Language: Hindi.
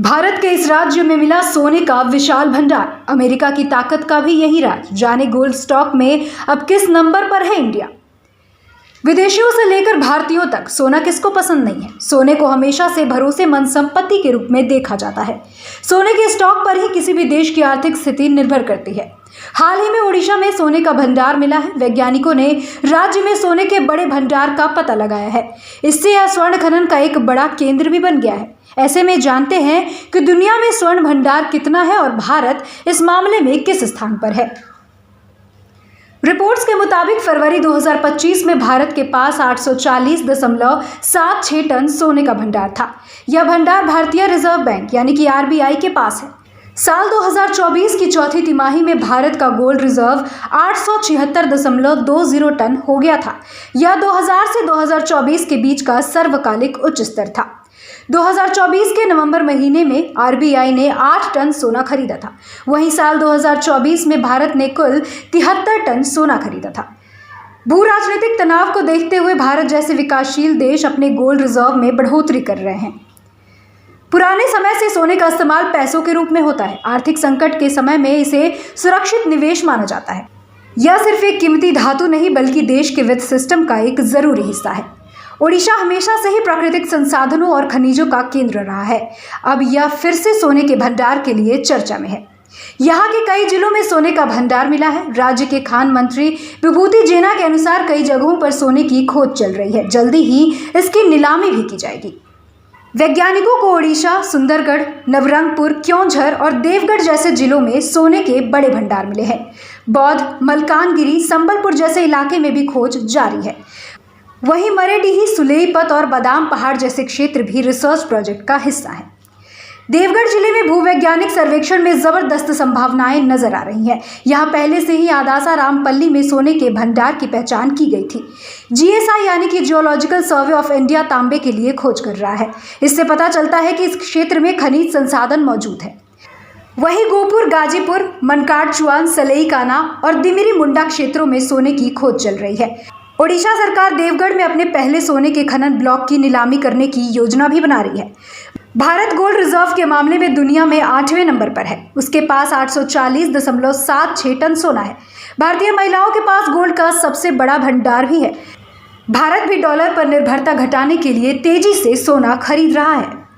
भारत के इस राज्य में मिला सोने का विशाल भंडार। अमेरिका की ताकत का भी यही राज। जाने गोल्ड स्टॉक में अब किस नंबर पर है इंडिया। विदेशियों से लेकर भारतीयों तक सोना किसको पसंद नहीं है। सोने को हमेशा से भरोसेमंद संपत्ति के रूप में देखा जाता है। सोने के स्टॉक पर ही किसी भी देश की आर्थिक स्थिति निर्भर करती है। हाल ही में ओडिशा में सोने का भंडार मिला है। वैज्ञानिकों ने राज्य में सोने के बड़े भंडार का पता लगाया है। इससे यह स्वर्ण खनन का एक बड़ा केंद्र भी बन गया है। ऐसे में जानते हैं कि दुनिया में स्वर्ण भंडार कितना है और भारत इस मामले में किस स्थान पर है। रिपोर्ट्स के मुताबिक फरवरी 2025 में भारत के पास 840.76 टन सोने का भंडार था। यह भंडार भारतीय रिजर्व बैंक यानी कि आरबीआई के पास है। साल 2024 की चौथी तिमाही में भारत का गोल्ड रिजर्व 876.20 टन हो गया था। यह 2000 से 2024 के बीच का सर्वकालिक उच्च स्तर था। 2024 के नवंबर महीने में आरबीआई ने 8 टन सोना खरीदा था। वहीं साल 2024 में भारत ने कुल 73 टन सोना खरीदा था। भू राजनीतिक तनाव को देखते हुए भारत जैसे विकासशील देश अपने गोल्ड रिजर्व में बढ़ोतरी कर रहे हैं। पुराने समय से सोने का इस्तेमाल पैसों के रूप में होता है। आर्थिक संकट के समय में इसे सुरक्षित निवेश माना जाता है। यह सिर्फ एक कीमती धातु नहीं बल्कि देश के वित्त सिस्टम का एक जरूरी हिस्सा है। ओडिशा हमेशा से ही प्राकृतिक संसाधनों और खनिजों का केंद्र रहा है। अब यह फिर से सोने के भंडार के लिए चर्चा में है। यहाँ के कई जिलों में सोने का भंडार मिला है। राज्य के खान मंत्री विभूति जेना के अनुसार कई जगहों पर सोने की खोज चल रही है। जल्दी ही इसकी नीलामी भी की जाएगी। वैज्ञानिकों को ओडिशा, सुंदरगढ़, नवरंगपुर, क्योंझर और देवगढ़ जैसे जिलों में सोने के बड़े भंडार मिले हैं। बौद्ध, मलकानगिरी, संबलपुर जैसे इलाके में भी खोज जारी है। वहीं मरेडीही, सुलेईपत और बादाम पहाड़ जैसे क्षेत्र भी रिसर्च प्रोजेक्ट का हिस्सा है। देवगढ़ जिले में भूवैज्ञानिक सर्वेक्षण में जबरदस्त संभावनाएं नजर आ रही हैं। यहां पहले से ही आदासा रामपल्ली में सोने के भंडार की पहचान की गई थी। जीएसआई यानी कि जियोलॉजिकल सर्वे ऑफ इंडिया तांबे के लिए खोज कर रहा है। इससे पता चलता है कि इस क्षेत्र में खनिज संसाधन मौजूद है। वहीं गोपुर, गाजीपुर, मनकाड़चुआन, सलेईकाना और दिमिरी मुंडा क्षेत्रों में सोने की खोज चल रही है। ओडिशा सरकार देवगढ़ में अपने पहले सोने के खनन ब्लॉक की नीलामी करने की योजना भी बना रही है। भारत गोल्ड रिजर्व के मामले में दुनिया में 8वें नंबर पर है। उसके पास 840.76 टन सोना है। भारतीय महिलाओं के पास गोल्ड का सबसे बड़ा भंडार भी है। भारत भी डॉलर पर निर्भरता घटाने के लिए तेजी से सोना खरीद रहा है।